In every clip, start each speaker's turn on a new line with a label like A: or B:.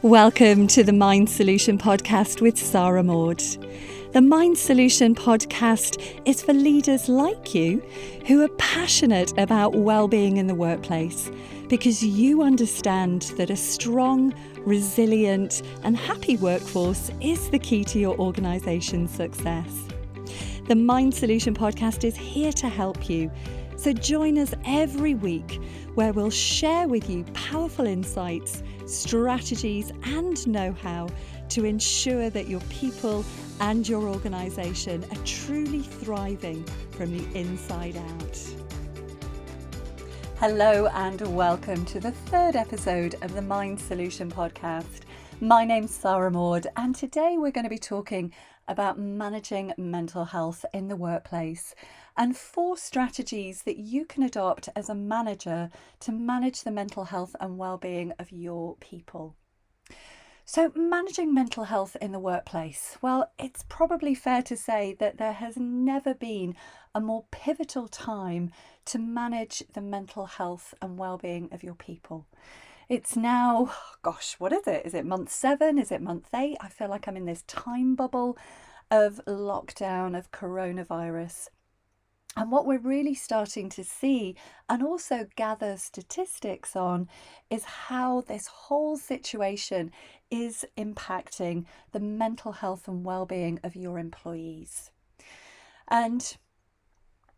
A: Welcome to the Mind Solution Podcast with Sarah Maud. The Mind Solution Podcast is for leaders like you who are passionate about well-being in the workplace because you understand that a strong, resilient and happy workforce is the key to your organisation's success. The Mind Solution Podcast is here to help you. So join us every week where we'll share with you powerful insights, strategies and know-how to ensure that your people and your organisation are truly thriving from the inside out. Hello and welcome to the third episode of the Mind Solution Podcast. My name's Sarah Maud and today we're going to be talking about managing mental health in the workplace and 4 strategies that you can adopt as a manager to manage the mental health and well-being of your people. So managing mental health in the workplace, well, it's probably fair to say that there has never been a more pivotal time to manage the mental health and well-being of your people. It's now, what is it? Is it month 7? Is it month 8? I feel like I'm in this time bubble of lockdown, of coronavirus. And what we're really starting to see and also gather statistics on is how this whole situation is impacting the mental health and well-being of your employees. And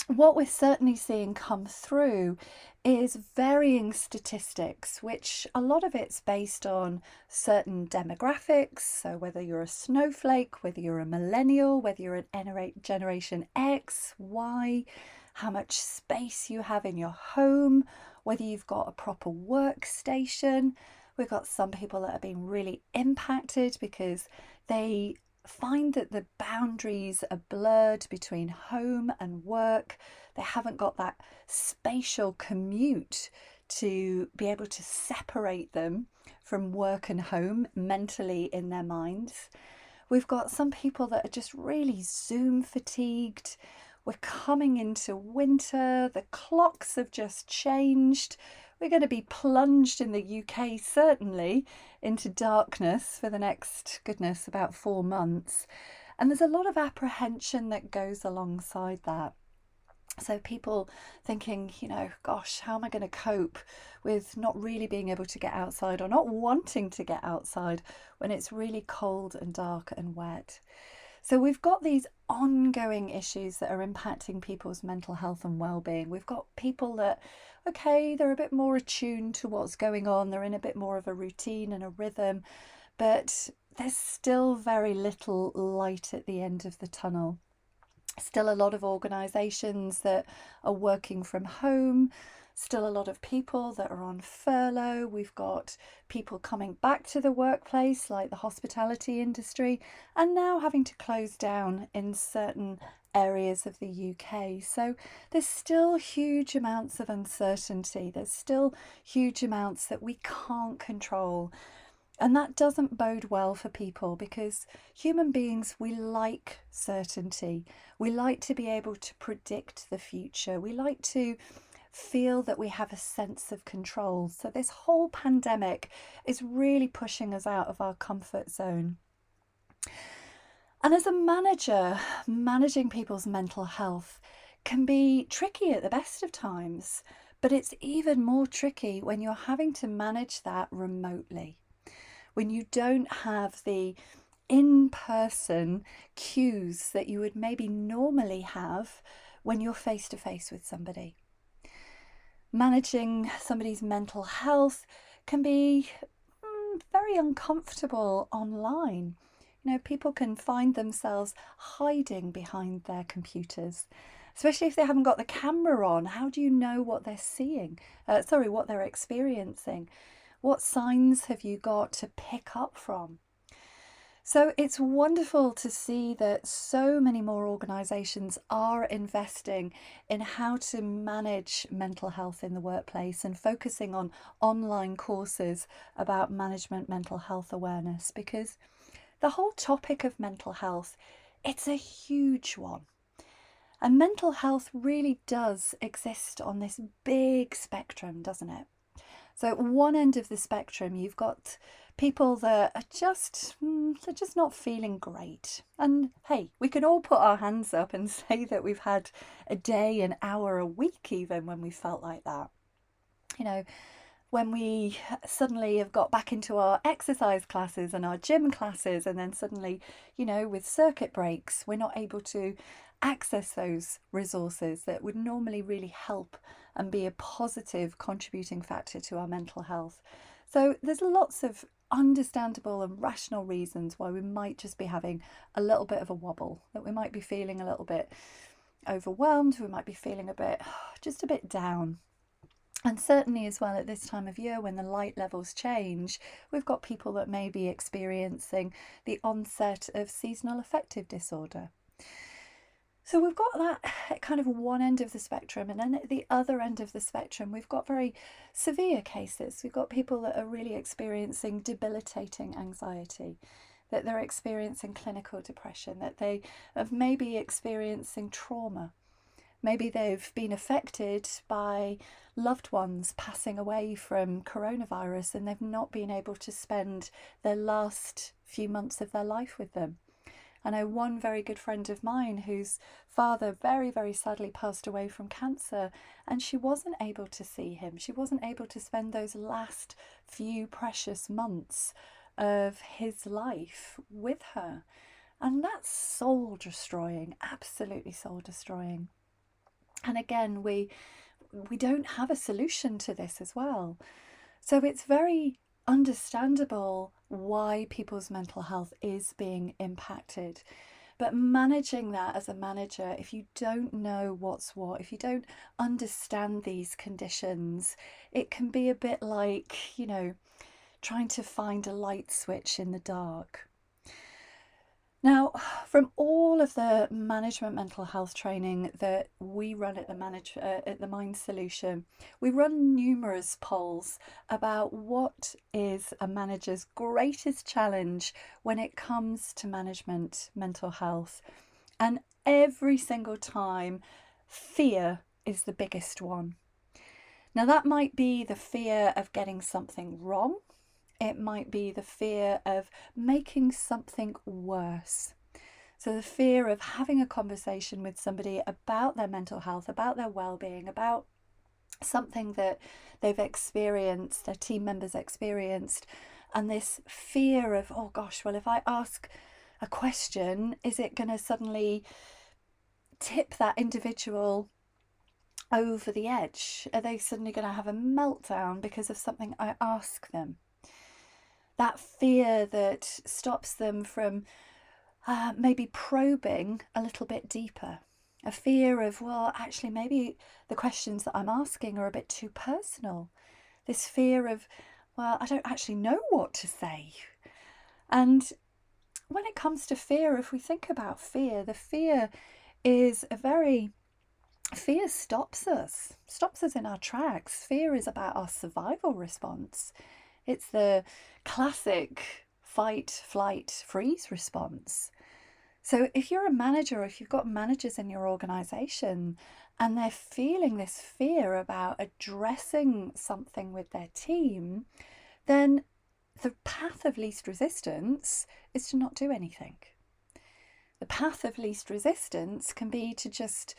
A: what we're certainly seeing come through is varying statistics, which a lot of it's based on certain demographics. So whether you're a snowflake, whether you're a millennial, whether you're an Generation X, Y, how much space you have in your home, whether you've got a proper workstation. We've got some people that are being really impacted because they find that the boundaries are blurred between home and work. They haven't got that spatial commute to be able to separate them from work and home mentally in their minds. We've got some people that are just really Zoom fatigued. We're coming into winter. The clocks have just changed. We're going to be plunged in the UK, certainly, into darkness for the next, about 4 months. And there's a lot of apprehension that goes alongside that. So people thinking, how am I going to cope with not really being able to get outside or not wanting to get outside when it's really cold and dark and wet? So we've got these ongoing issues that are impacting people's mental health and well-being. We've got people that, they're a bit more attuned to what's going on. They're in a bit more of a routine and a rhythm, but there's still very little light at the end of the tunnel. Still a lot of organisations that are working from home. Still a lot of people that are on furlough. We've got people coming back to the workplace like the hospitality industry and now having to close down in certain areas of the UK. So there's still huge amounts of uncertainty. There's still huge amounts that we can't control. And that doesn't bode well for people because human beings, we like certainty. We like to be able to predict the future. We like to feel that we have a sense of control. So this whole pandemic is really pushing us out of our comfort zone. And as a manager, managing people's mental health can be tricky at the best of times, but it's even more tricky when you're having to manage that remotely, when you don't have the in-person cues that you would maybe normally have when you're face-to-face with somebody. Managing somebody's mental health can be very uncomfortable online. People can find themselves hiding behind their computers, especially if they haven't got the camera on. How do you know what they're seeing? What they're experiencing? What signs have you got to pick up from? So it's wonderful to see that so many more organisations are investing in how to manage mental health in the workplace and focusing on online courses about management mental health awareness, because the whole topic of mental health, it's a huge one. And mental health really does exist on this big spectrum, doesn't it? So at one end of the spectrum, you've got people that are they're just not feeling great. And hey, we can all put our hands up and say that we've had a day, an hour, a week even when we felt like that. You know, when we suddenly have got back into our exercise classes and our gym classes, and then suddenly, with circuit breaks, we're not able to access those resources that would normally really help and be a positive contributing factor to our mental health. So there's lots of understandable and rational reasons why we might just be having a little bit of a wobble, that we might be feeling a little bit overwhelmed, we might be feeling just a bit down. And certainly as well at this time of year when the light levels change, we've got people that may be experiencing the onset of seasonal affective disorder. So we've got that at kind of one end of the spectrum, and then at the other end of the spectrum, we've got very severe cases. We've got people that are really experiencing debilitating anxiety, that they're experiencing clinical depression, that they have maybe experiencing trauma. Maybe they've been affected by loved ones passing away from coronavirus and they've not been able to spend their last few months of their life with them. I know one very good friend of mine whose father very, very sadly passed away from cancer, and she wasn't able to see him. She wasn't able to spend those last few precious months of his life with her. And that's soul destroying, absolutely soul destroying. And again, we don't have a solution to this as well. So it's very understandable why people's mental health is being impacted. But managing that as a manager, if you don't know what's what, if you don't understand these conditions, it can be a bit like, trying to find a light switch in the dark. Now, from all of the management mental health training that we run at the Mind Solution, we run numerous polls about what is a manager's greatest challenge when it comes to management mental health. And every single time, fear is the biggest one. Now, that might be the fear of getting something wrong. It might be the fear of making something worse. So the fear of having a conversation with somebody about their mental health, about their well-being, about something that they've experienced, their team members experienced, and this fear of, oh gosh, well, if I ask a question, is it going to suddenly tip that individual over the edge? Are they suddenly going to have a meltdown because of something I ask them? That fear that stops them from maybe probing a little bit deeper. A fear of, well, actually, maybe the questions that I'm asking are a bit too personal. This fear of, well, I don't actually know what to say. And when it comes to fear, if we think about fear, the fear is fear stops us in our tracks. Fear is about our survival response. It's the classic fight, flight, freeze response. So if you're a manager, or if you've got managers in your organization and they're feeling this fear about addressing something with their team, then the path of least resistance is to not do anything. The path of least resistance can be to just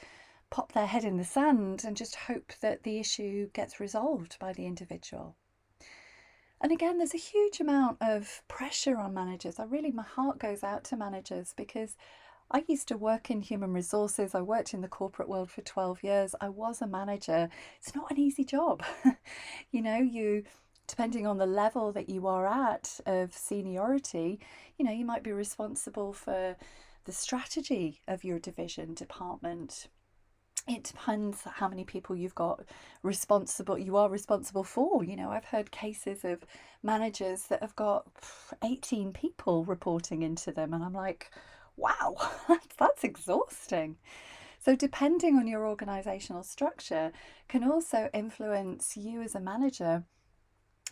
A: pop their head in the sand and just hope that the issue gets resolved by the individual. And again, there's a huge amount of pressure on managers. My heart goes out to managers because I used to work in human resources. I worked in the corporate world for 12 years. I was a manager. It's not an easy job. Depending on the level that you are at of seniority, you might be responsible for the strategy of your division, department. It depends how many people you are responsible for. I've heard cases of managers that have got 18 people reporting into them, and I'm like, wow, that's exhausting. So depending on your organizational structure can also influence you as a manager.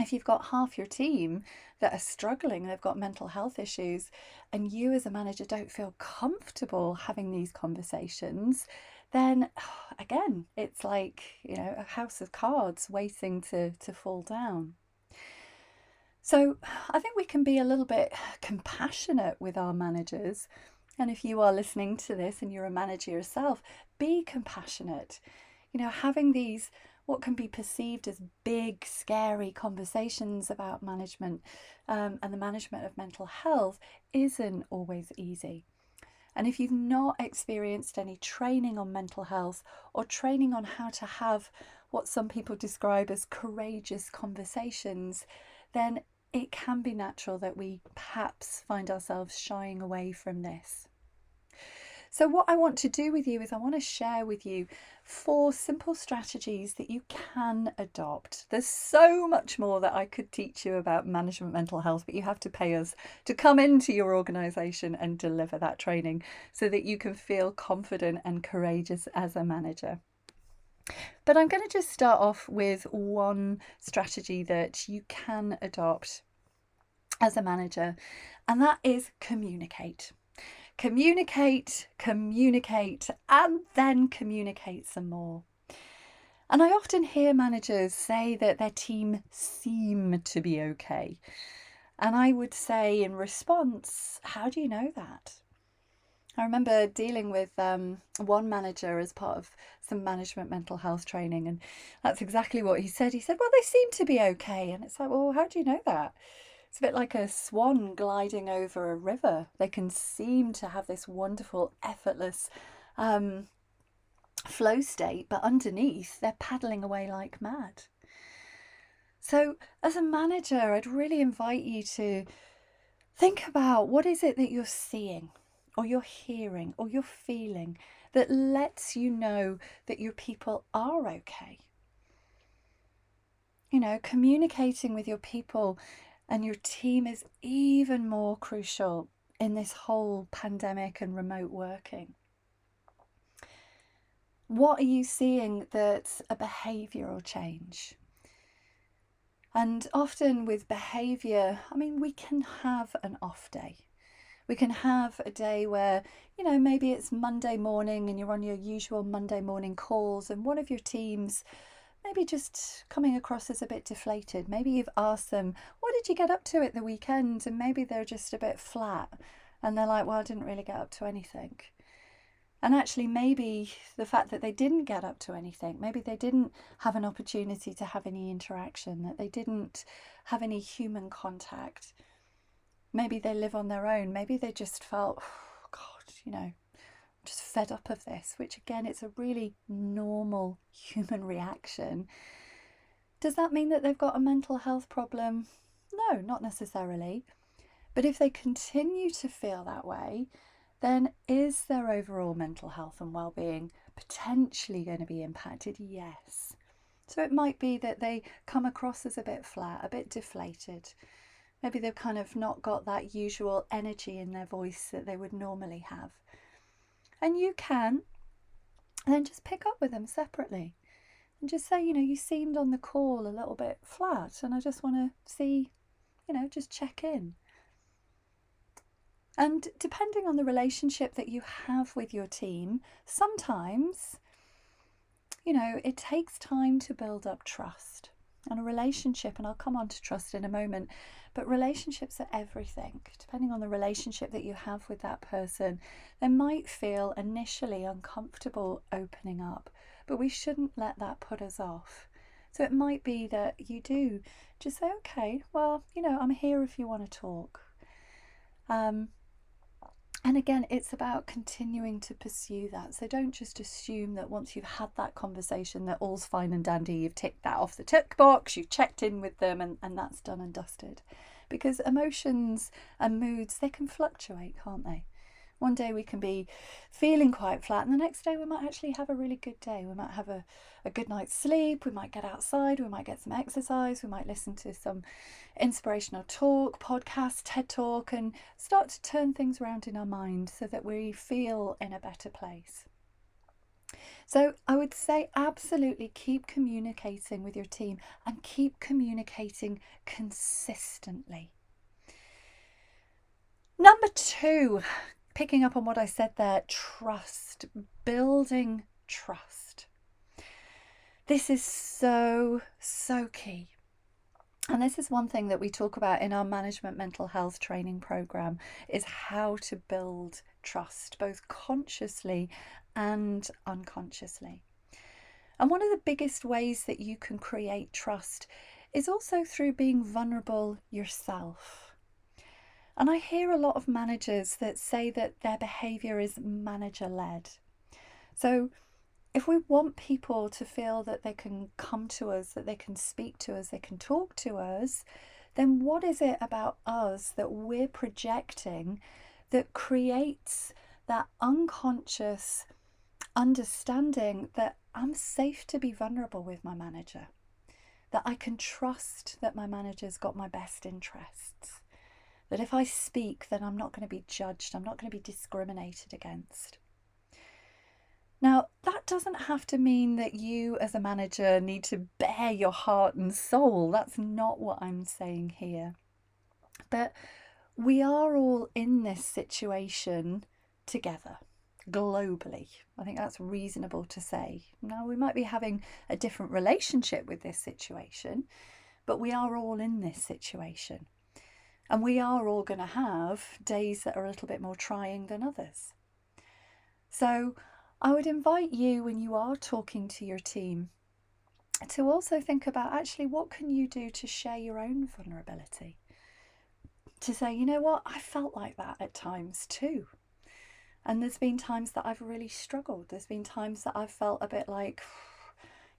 A: If you've got half your team that are struggling, they've got mental health issues, and you as a manager don't feel comfortable having these conversations, then again, it's like, a house of cards waiting to fall down. So I think we can be a little bit compassionate with our managers. And if you are listening to this and you're a manager yourself, be compassionate. Having these, what can be perceived as big, scary conversations about management and the management of mental health isn't always easy. And if you've not experienced any training on mental health or training on how to have what some people describe as courageous conversations, then it can be natural that we perhaps find ourselves shying away from this. So what I want to do with you is I want to share with you 4 simple strategies that you can adopt. There's so much more that I could teach you about management mental health, but you have to pay us to come into your organisation and deliver that training so that you can feel confident and courageous as a manager. But I'm going to just start off with one strategy that you can adopt as a manager, and that is communicate. Communicate, and then communicate some more. And I often hear managers say that their team seem to be okay. And I would say in response, how do you know that? I remember dealing with one manager as part of some management mental health training, and that's exactly what he said. He said, well, they seem to be okay. And it's like, well, how do you know that? It's a bit like a swan gliding over a river. They can seem to have this wonderful, effortless flow state, but underneath they're paddling away like mad. So as a manager, I'd really invite you to think about what is it that you're seeing or you're hearing or you're feeling that lets you know that your people are okay. Communicating with your people and your team is even more crucial in this whole pandemic and remote working. What are you seeing that's a behavioural change? And often with behaviour, we can have an off day. We can have a day where, maybe it's Monday morning and you're on your usual Monday morning calls and one of your teams maybe just coming across as a bit deflated. Maybe you've asked them, what did you get up to at the weekend? And maybe they're just a bit flat and they're like, well, I didn't really get up to anything. And actually, maybe the fact that they didn't get up to anything, maybe they didn't have an opportunity to have any interaction, that they didn't have any human contact. Maybe they live on their own. Maybe they just felt, oh, God, just fed up of this, which again, it's a really normal human reaction. Does that mean that they've got a mental health problem? No, not necessarily. But if they continue to feel that way, then is their overall mental health and well-being potentially going to be impacted? Yes. So it might be that they come across as a bit flat, a bit deflated. Maybe they've kind of not got that usual energy in their voice that they would normally have. And you can then just pick up with them separately and just say, you seemed on the call a little bit flat and I just want to see, just check in. And depending on the relationship that you have with your team, sometimes, it takes time to build up trust. And a relationship, and I'll come on to trust in a moment, but relationships are everything. Depending on the relationship that you have with that person, they might feel initially uncomfortable opening up, but we shouldn't let that put us off. So it might be that you do just say, okay, well, I'm here if you want to talk. And again, it's about continuing to pursue that. So don't just assume that once you've had that conversation that all's fine and dandy, you've ticked that off the tick box, you've checked in with them and that's done and dusted. Because emotions and moods, they can fluctuate, can't they? One day we can be feeling quite flat and the next day we might actually have a really good day. We might have a good night's sleep, we might get outside, we might get some exercise, we might listen to some inspirational talk, podcast, TED Talk, and start to turn things around in our mind so that we feel in a better place. So I would say absolutely keep communicating with your team and keep communicating consistently. Number 2, picking up on what I said there, trust, building trust. This is so key. And this is one thing that we talk about in our management mental health training program, is how to build trust, both consciously and unconsciously. And one of the biggest ways that you can create trust is also through being vulnerable yourself. And I hear a lot of managers that say that their behaviour is manager-led. So if we want people to feel that they can come to us, that they can speak to us, they can talk to us, then what is it about us that we're projecting that creates that unconscious understanding that I'm safe to be vulnerable with my manager, that I can trust that my manager's got my best interests, that if I speak, then I'm not going to be judged, I'm not going to be discriminated against. Now, that doesn't have to mean that you as a manager need to bare your heart and soul. That's not what I'm saying here. But we are all in this situation together, globally. I think that's reasonable to say. Now, we might be having a different relationship with this situation, but we are all in this situation. And we are all going to have days that are a little bit more trying than others. So I would invite you, when you are talking to your team, to also think about actually what can you do to share your own vulnerability. To say, you know what, I felt like that at times too. And there's been times that I've really struggled. There's been times that I've felt a bit like,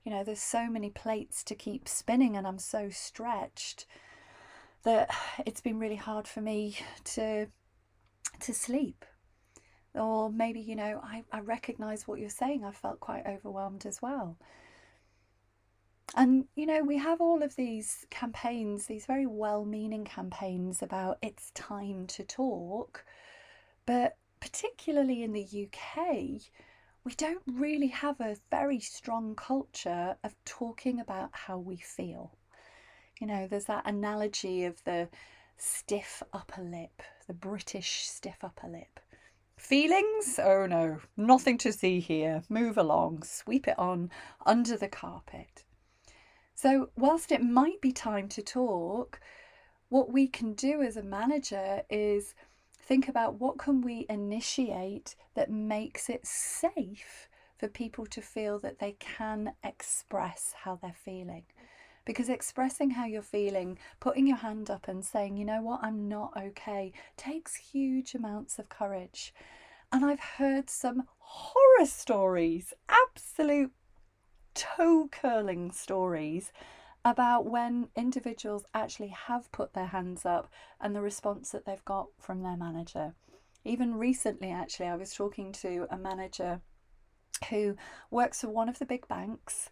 A: there's so many plates to keep spinning and I'm so stretched that it's been really hard for me to sleep. Or maybe, I recognise what you're saying. I felt quite overwhelmed as well. And, we have all of these campaigns, these very well-meaning campaigns about it's time to talk. But particularly in the UK, we don't really have a very strong culture of talking about how we feel. There's that analogy of the stiff upper lip, the British stiff upper lip. Feelings? Oh no, nothing to see here. Move along, sweep it on under the carpet. So whilst it might be time to talk, what we can do as a manager is think about what can we initiate that makes it safe for people to feel that they can express how they're feeling. Because expressing how you're feeling, putting your hand up and saying, you know what, I'm not okay, takes huge amounts of courage. And I've heard some horror stories, absolute toe-curling stories about when individuals actually have put their hands up and the response that they've got from their manager. Even recently, actually, I was talking to a manager who works for one of the big banks.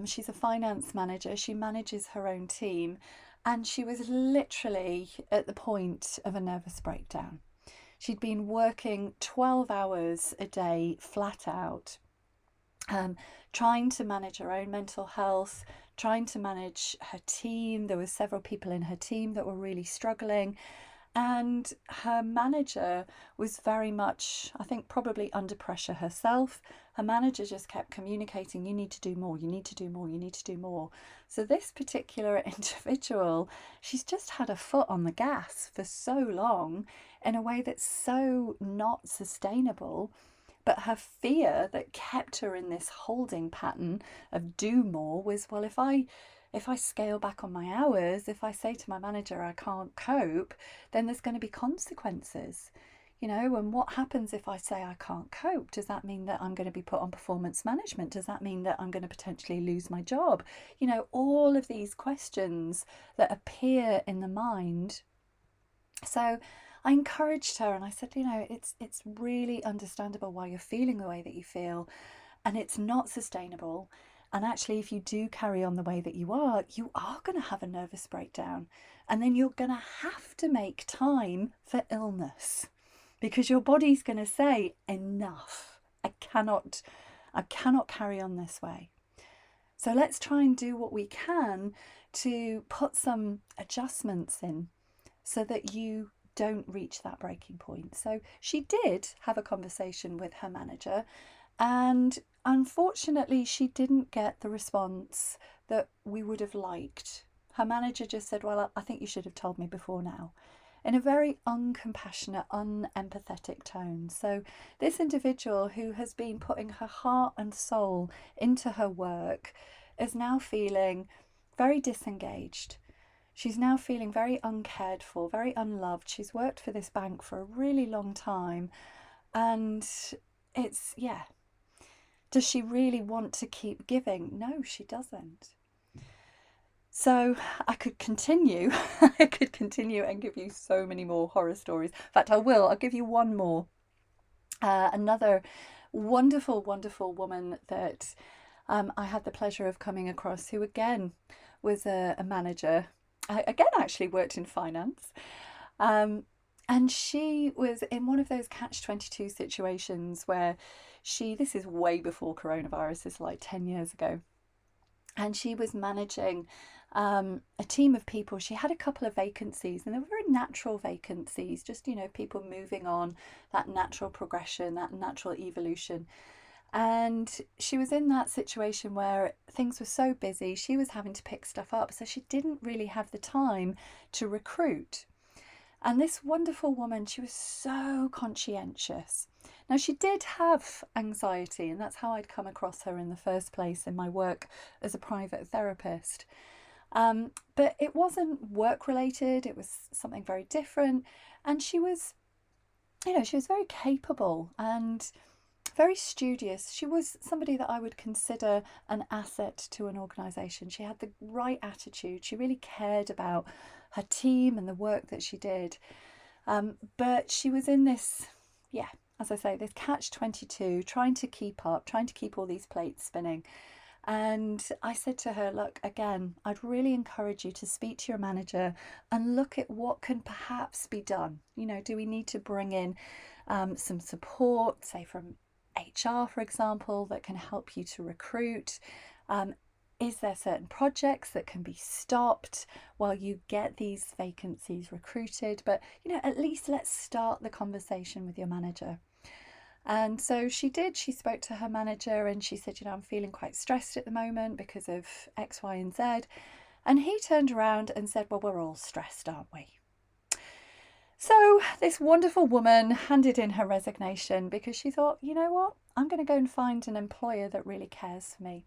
A: She's a finance manager. She manages her own team, and she was literally at the point of a nervous breakdown. She'd been working 12 hours a day flat out, trying to manage her own mental health, trying to manage her team. There were several people in her team that were really struggling. And her manager was very much, I think, probably under pressure herself. Her manager just kept communicating, you need to do more, you need to do more, you need to do more. So this particular individual, she's just had her foot on the gas for so long in a way that's so not sustainable. But her fear that kept her in this holding pattern of do more was, well, if I scale back on my hours, if I say to my manager I can't cope, then there's going to be consequences. And what happens if I say I can't cope? Does that mean that I'm going to be put on performance management? Does that mean that I'm going to potentially lose my job? All of these questions that appear in the mind. So I encouraged her and I said, it's really understandable why you're feeling the way that you feel, and it's not sustainable. And actually, if you do carry on the way that you are going to have a nervous breakdown. And then you're going to have to make time for illness because your body's going to say, enough, I cannot carry on this way. So let's try and do what we can to put some adjustments in so that you don't reach that breaking point. So she did have a conversation with her manager, And unfortunately, she didn't get the response that we would have liked. Her manager just said, "Well, I think you should have told me before now," in a very uncompassionate, unempathetic tone. So, this individual who has been putting her heart and soul into her work is now feeling very disengaged. She's now feeling very uncared for, very unloved. She's worked for this bank for a really long time, and yeah. Does she really want to keep giving? No, she doesn't. So I could continue. I could continue and give you so many more horror stories. In fact, I will. I'll give you one more. Another wonderful, wonderful woman that I had the pleasure of coming across, who again was a manager. Again, actually worked in finance. And she was in one of those catch-22 situations where this is way before coronavirus, this is like 10 years ago. And she was managing a team of people. She had a couple of vacancies, and they were very natural vacancies, just, people moving on, that natural progression, that natural evolution. And she was in that situation where things were so busy, she was having to pick stuff up, so she didn't really have the time to recruit. And this wonderful woman, she was so conscientious. Now, she did have anxiety, and that's how I'd come across her in the first place in my work as a private therapist. But it wasn't work related, it was something very different. And she was very capable and very studious. She was somebody that I would consider an asset to an organisation. She had the right attitude. She really cared about her team and the work that she did. But she was in this, as I say, this catch-22, trying to keep up, trying to keep all these plates spinning. And I said to her, look, again, I'd really encourage you to speak to your manager and look at what can perhaps be done. Do we need to bring in some support, say from HR, for example, that can help you to recruit? Is there certain projects that can be stopped while you get these vacancies recruited? But, at least let's start the conversation with your manager. And so she did. She spoke to her manager and she said, I'm feeling quite stressed at the moment because of X, Y, and Z. And he turned around and said, well, we're all stressed, aren't we? So this wonderful woman handed in her resignation because she thought, you know what, I'm going to go and find an employer that really cares for me.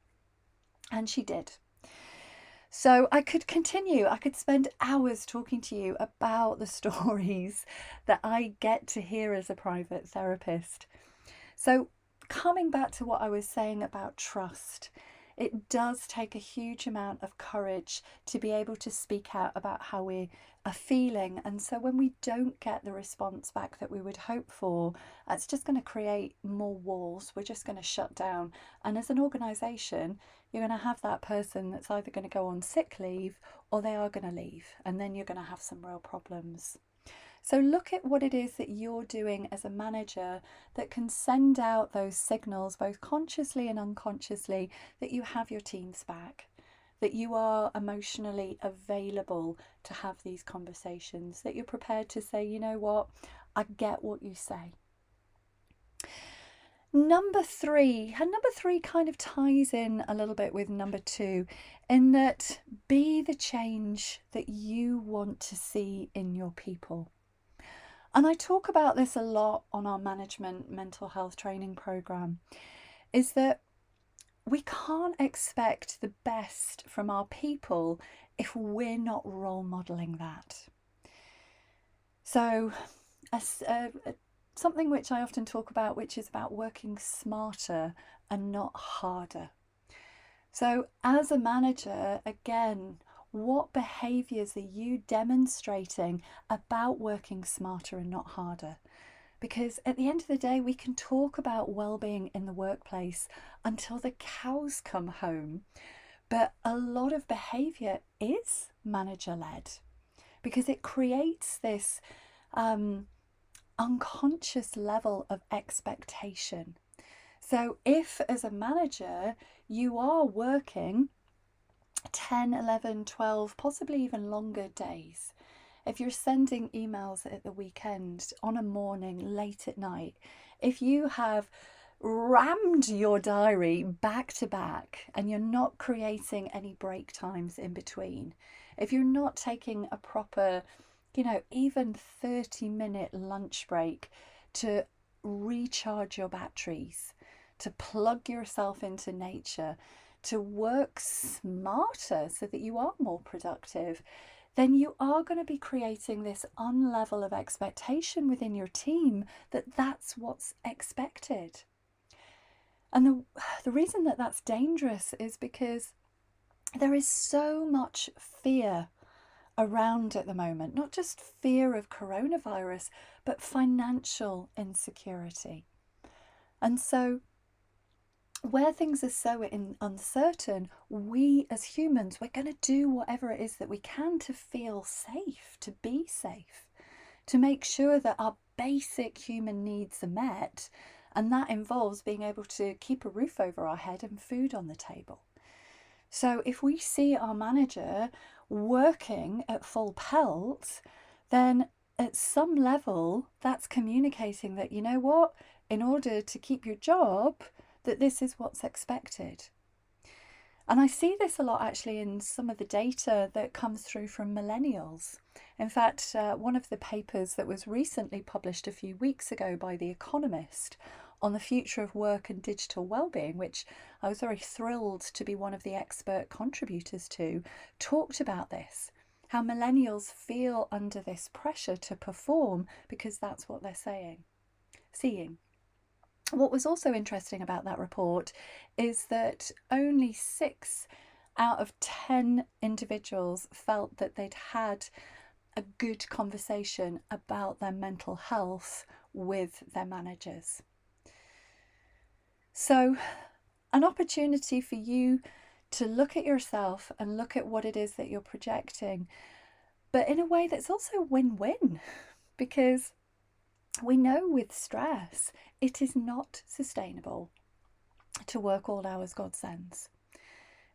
A: And she did. So I could continue. I could spend hours talking to you about the stories that I get to hear as a private therapist. So coming back to what I was saying about trust, it does take a huge amount of courage to be able to speak out about how we are feeling. And so when we don't get the response back that we would hope for, it's just going to create more walls. We're just going to shut down. And as an organisation, you're going to have that person that's either going to go on sick leave or they are going to leave. And then you're going to have some real problems. So look at what it is that you're doing as a manager that can send out those signals, both consciously and unconsciously, that you have your team's back, that you are emotionally available to have these conversations, that you're prepared to say, you know what, I get what you say. Number three kind of ties in a little bit with number 2, in that be the change that you want to see in your people. And I talk about this a lot on our management mental health training program, is that we can't expect the best from our people if we're not role modeling that. So something which I often talk about, which is about working smarter and not harder. So as a manager, again, what behaviours are you demonstrating about working smarter and not harder? Because at the end of the day, we can talk about well-being in the workplace until the cows come home. But a lot of behaviour is manager-led because it creates this unconscious level of expectation. So if as a manager you are working 10, 11, 12, possibly even longer days, if you're sending emails at the weekend, on a morning, late at night, if you have rammed your diary back to back and you're not creating any break times in between, if you're not taking a proper, even 30-minute lunch break to recharge your batteries, to plug yourself into nature, to work smarter so that you are more productive, then you are going to be creating this unlevel of expectation within your team that that's what's expected. And the reason that that's dangerous is because there is so much fear around at the moment, not just fear of coronavirus, but financial insecurity. And so where things are so uncertain, we as humans, we're going to do whatever it is that we can to feel safe, to be safe, to make sure that our basic human needs are met. And that involves being able to keep a roof over our head and food on the table. So if we see our manager working at full pelt, then at some level, that's communicating that, you know what, in order to keep your job, that this is what's expected. And I see this a lot actually in some of the data that comes through from millennials. In fact, one of the papers that was recently published a few weeks ago by The Economist on the future of work and digital well-being, which I was very thrilled to be one of the expert contributors to, talked about this, how millennials feel under this pressure to perform because that's what they're seeing. What was also interesting about that report is that only 6 out of 10 individuals felt that they'd had a good conversation about their mental health with their managers. So, an opportunity for you to look at yourself and look at what it is that you're projecting, but in a way that's also win-win, because we know with stress, it is not sustainable to work all hours God sends.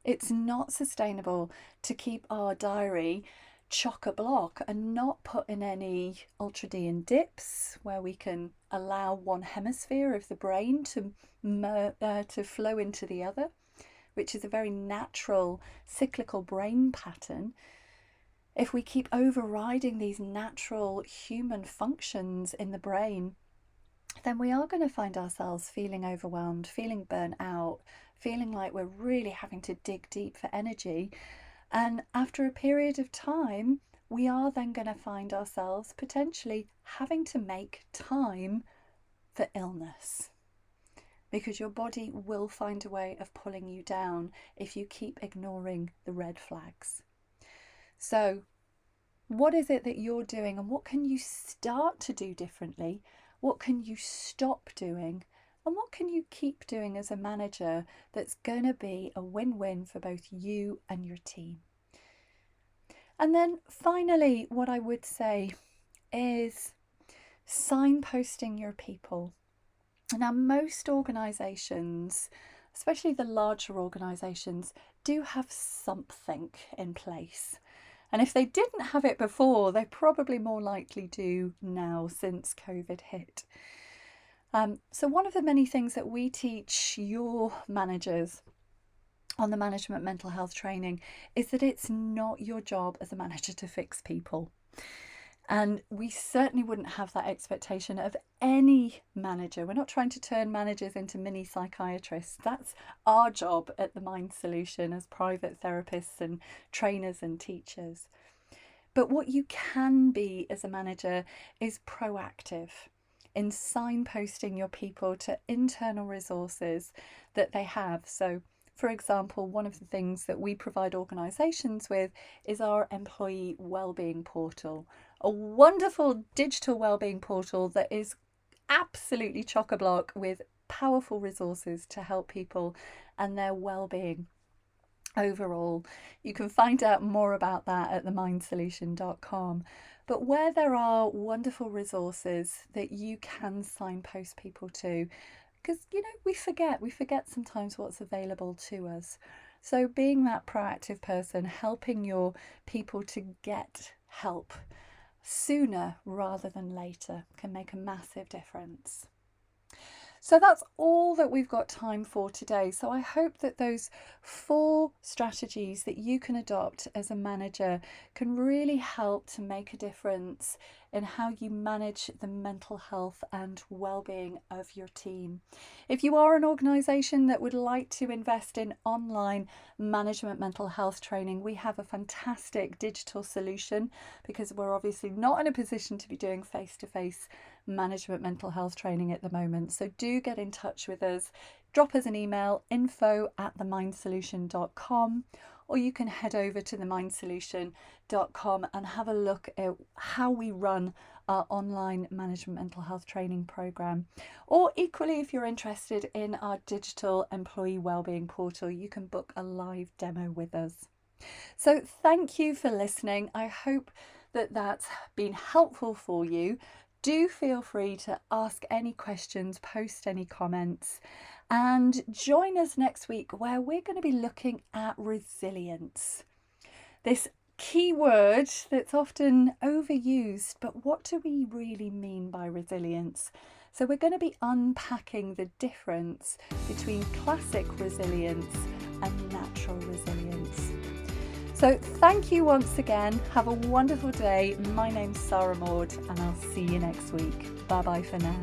A: It's not sustainable to keep our diary chock-a-block and not put in any ultradian dips where we can allow one hemisphere of the brain to flow into the other, which is a very natural cyclical brain pattern. If we keep overriding these natural human functions in the brain, then we are going to find ourselves feeling overwhelmed, feeling burnt out, feeling like we're really having to dig deep for energy. And after a period of time, we are then going to find ourselves potentially having to make time for illness, because your body will find a way of pulling you down if you keep ignoring the red flags. So what is it that you're doing, and what can you start to do differently? What can you stop doing? And what can you keep doing as a manager that's going to be a win-win for both you and your team? And then finally, what I would say is signposting your people. Now, most organisations, especially the larger organisations, do have something in place. And if they didn't have it before, they probably more likely do now since COVID hit. So one of the many things that we teach your managers on the management mental health training is that it's not your job as a manager to fix people. And we certainly wouldn't have that expectation of any manager. We're not trying to turn managers into mini psychiatrists. That's our job at the Mind Solution as private therapists and trainers and teachers. But what you can be as a manager is proactive in signposting your people to internal resources that they have. So, for example, one of the things that we provide organisations with is our employee wellbeing portal, a wonderful digital wellbeing portal that is absolutely chock-a-block with powerful resources to help people and their well-being overall. You can find out more about that at themindsolution.com. But where there are wonderful resources that you can signpost people to, because we forget sometimes what's available to us. So being that proactive person, helping your people to get help sooner rather than later, can make a massive difference. So that's all that we've got time for today. So I hope that those 4 strategies that you can adopt as a manager can really help to make a difference in how you manage the mental health and well-being of your team. If you are an organisation that would like to invest in online management mental health training, we have a fantastic digital solution, because we're obviously not in a position to be doing face-to-face management mental health training at the moment. So do get in touch with us. Drop us an email, info@themindsolution.com, or you can head over to themindsolution.com and have a look at how we run our online management mental health training program. Or equally, if you're interested in our digital employee wellbeing portal, you can book a live demo with us. So thank you for listening. I hope that that's been helpful for you. Do feel free to ask any questions, post any comments, and join us next week where we're going to be looking at resilience. This key word that's often overused, but what do we really mean by resilience? So we're going to be unpacking the difference between classic resilience and natural resilience. So thank you once again. Have a wonderful day. My name's Sarah Maud, and I'll see you next week. Bye bye for now.